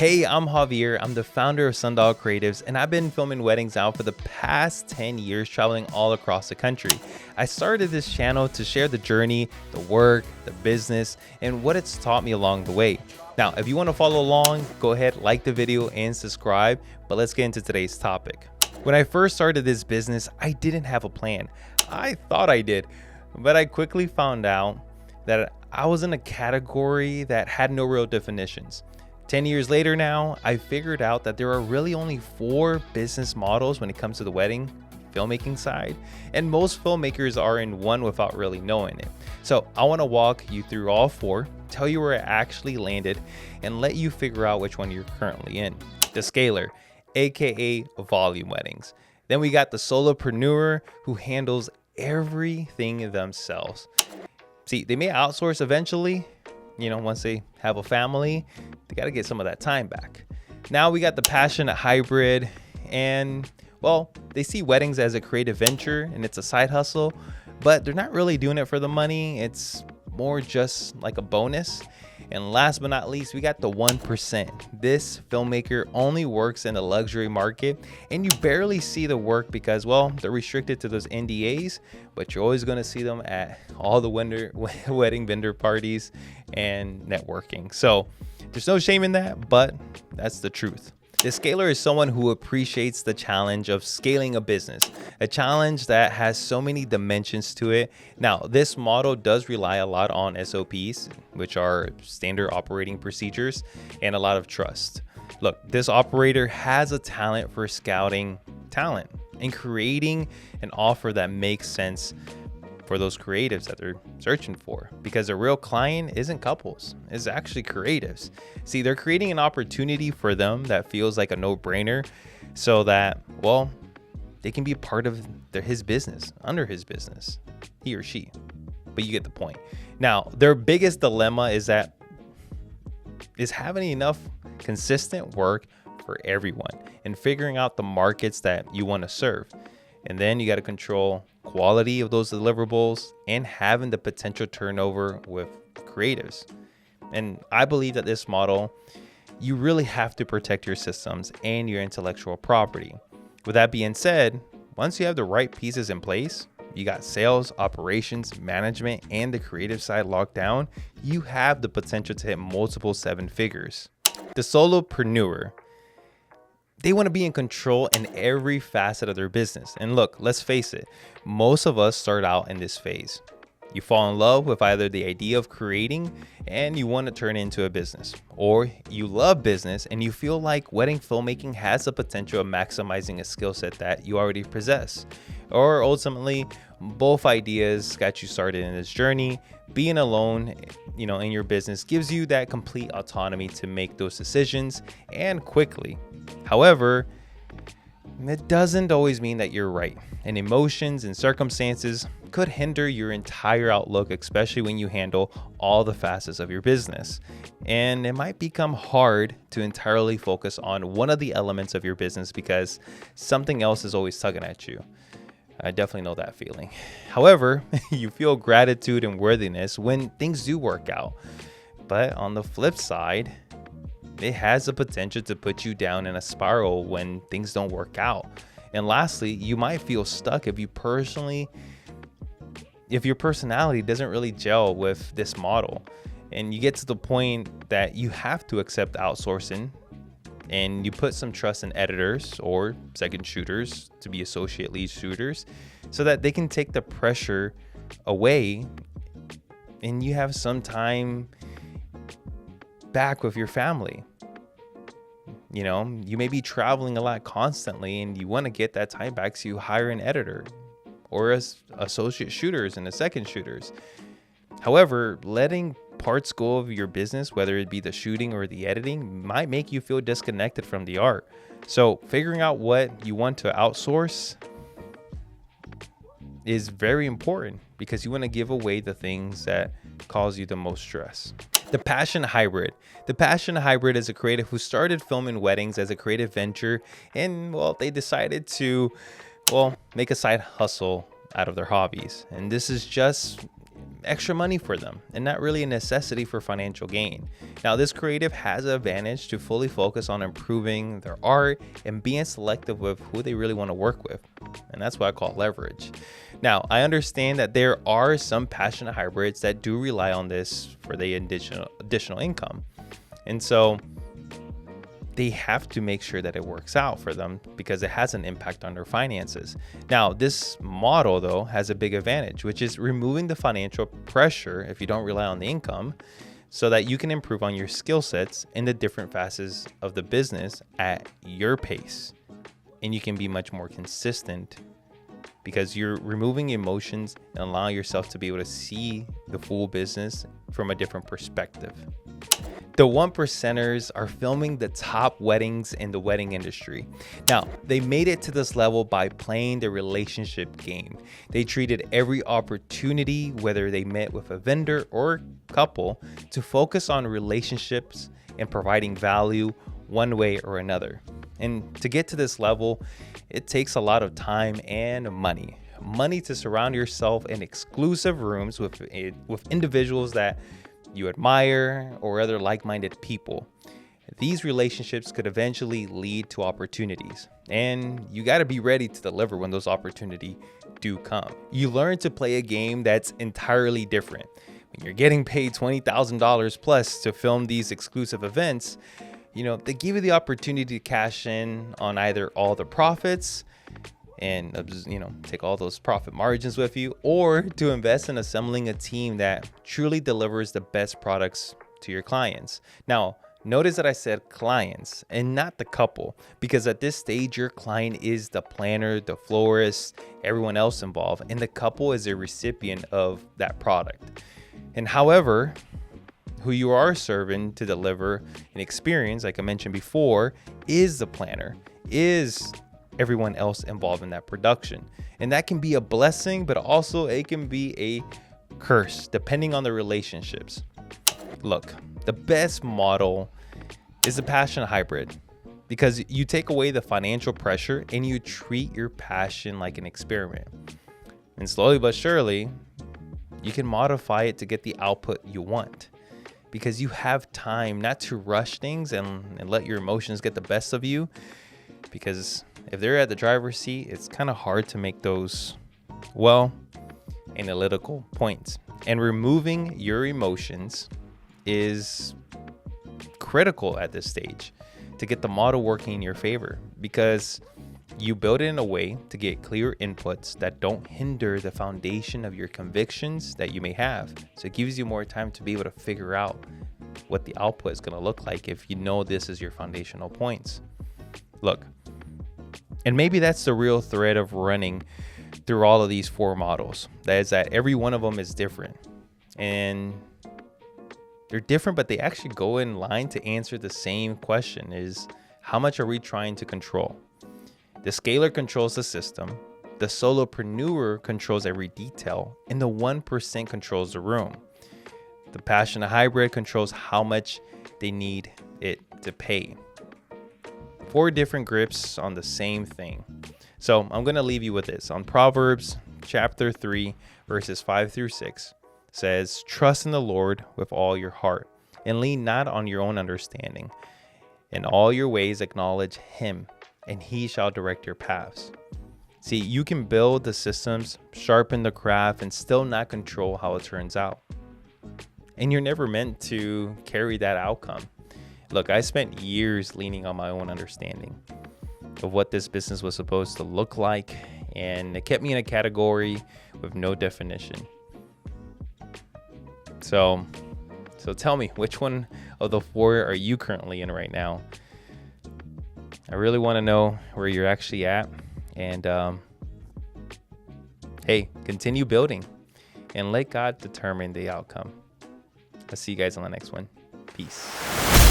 Hey, I'm Javier. I'm the founder of Sundog Creatives, and I've been filming weddings now for the past 10 years, traveling all across the country. I started this channel to share the journey, the work, the business, and what it's taught me along the way. Now, if you want to follow along, go ahead, like the video and subscribe, but let's get into today's topic. When I first started this business, I didn't have a plan. I thought I did, but I quickly found out that I was in a category that had no real definitions. 10 years later now, I figured out that there are really only 4 business models when it comes to the wedding filmmaking side, and most filmmakers are in one without really knowing it. So I want to walk you through all 4, tell you where I actually landed, and let you figure out which one you're currently in. The scaler, aka volume weddings. Then we got the solopreneur, who handles everything themselves. See, they may outsource eventually, once they have a family, they got to get some of that time back. Now we got the passionate hybrid, and well, they see weddings as a creative venture and it's a side hustle, but they're not really doing it for the money. It's more just like a bonus. And last but not least, we got the 1%. This filmmaker only works in the luxury market, and you barely see the work because, well, they're restricted to those NDAs, but you're always going to see them at all the wedding vendor parties and networking. So there's no shame in that, but that's the truth. The scaler is someone who appreciates the challenge of scaling a business, a challenge that has so many dimensions to it. Now, this model does rely a lot on SOPs, which are standard operating procedures, and a lot of trust. Look, this operator has a talent for scouting talent and creating an offer that makes sense for those creatives that they're searching for, because a real client isn't couples, it's actually creatives. See, they're creating an opportunity for them that feels like a no-brainer, so that, well, they can be a part of his business, under his business, he or she. But you get the point. Now, their biggest dilemma is having enough consistent work for everyone and figuring out the markets that you want to serve. And then you got to control quality of those deliverables and having the potential turnover with creatives. And I believe that this model, you really have to protect your systems and your intellectual property. With that being said, once you have the right pieces in place, you got sales, operations, management, and the creative side locked down, you have the potential to hit multiple 7 figures. The solopreneur, they want to be in control in every facet of their business. And look, let's face it, most of us start out in this phase. You fall in love with either the idea of creating and you want to turn it into a business, or you love business and you feel like wedding filmmaking has the potential of maximizing a skill set that you already possess. Or ultimately, both ideas got you started in this journey. Being alone, in your business gives you that complete autonomy to make those decisions and quickly. However, it doesn't always mean that you're right, and emotions and circumstances could hinder your entire outlook, especially when you handle all the facets of your business. And it might become hard to entirely focus on one of the elements of your business because something else is always tugging at you. I definitely know that feeling. However, you feel gratitude and worthiness when things do work out. But on the flip side, it has the potential to put you down in a spiral when things don't work out. And lastly, you might feel stuck if your personality doesn't really gel with this model. And you get to the point that you have to accept outsourcing, and you put some trust in editors or second shooters to be associate lead shooters so that they can take the pressure away and you have some time back with your family. You may be traveling a lot constantly and you want to get that time back, so you hire an editor or as associate shooters and the second shooters. However, letting parts go of your business, whether it be the shooting or the editing, might make you feel disconnected from the art. So figuring out what you want to outsource is very important because you want to give away the things that cause you the most stress. The passion hybrid. The passion hybrid is a creative who started filming weddings as a creative venture, and well, they decided to make a side hustle out of their hobbies. And this is just extra money for them and not really a necessity for financial gain. Now, this creative has an advantage to fully focus on improving their art and being selective with who they really want to work with. And that's what I call leverage. Now, I understand that there are some passionate hybrids that do rely on this for the additional income. And so they have to make sure that it works out for them because it has an impact on their finances. Now, this model, though, has a big advantage, which is removing the financial pressure if you don't rely on the income, so that you can improve on your skill sets in the different facets of the business at your pace. And you can be much more consistent because you're removing emotions and allowing yourself to be able to see the full business from a different perspective. The 1%ers are filming the top weddings in the wedding industry. Now, they made it to this level by playing the relationship game. They treated every opportunity, whether they met with a vendor or couple, to focus on relationships and providing value one way or another. And to get to this level, it takes a lot of time and money. Money to surround yourself in exclusive rooms with individuals that you admire or other like-minded people. These relationships could eventually lead to opportunities, and you got to be ready to deliver when those opportunities do come. You learn to play a game that's entirely different. When you're getting paid $20,000 plus to film these exclusive events, they give you the opportunity to cash in on either all the profits and take all those profit margins with you, or to invest in assembling a team that truly delivers the best products to your clients. Now, notice that I said clients and not the couple, because at this stage, your client is the planner, the florist, everyone else involved, and the couple is a recipient of that product. And however, who you are serving to deliver an experience, like I mentioned before, is the planner, is everyone else involved in that production. And that can be a blessing, but also it can be a curse depending on the relationships. Look, the best model is a passion hybrid, because you take away the financial pressure and you treat your passion like an experiment. And slowly but surely, you can modify it to get the output you want, because you have time not to rush things and let your emotions get the best of you. Because if they're at the driver's seat, it's kind of hard to make those, analytical points. And removing your emotions is critical at this stage to get the model working in your favor, because you build it in a way to get clear inputs that don't hinder the foundation of your convictions that you may have. So it gives you more time to be able to figure out what the output is going to look like if you know this is your foundational points. Look, and maybe that's the real thread of running through all of these 4 models. That is that every one of them is different. And they're different, but they actually go in line to answer the same question: is how much are we trying to control? The scaler controls the system, the solopreneur controls every detail, and the 1% controls the room. The passionate hybrid controls how much they need it to pay. 4 different grips on the same thing. So I'm going to leave you with this. On Proverbs chapter 3, verses 5-6 says, "Trust in the Lord with all your heart and lean not on your own understanding. In all your ways acknowledge him, and he shall direct your paths." See, you can build the systems, sharpen the craft, and still not control how it turns out. And you're never meant to carry that outcome. Look, I spent years leaning on my own understanding of what this business was supposed to look like, and it kept me in a category with no definition. So tell me, which one of the 4 are you currently in right now? I really want to know where you're actually at. And hey, continue building and let God determine the outcome. I'll see you guys on the next one. Peace.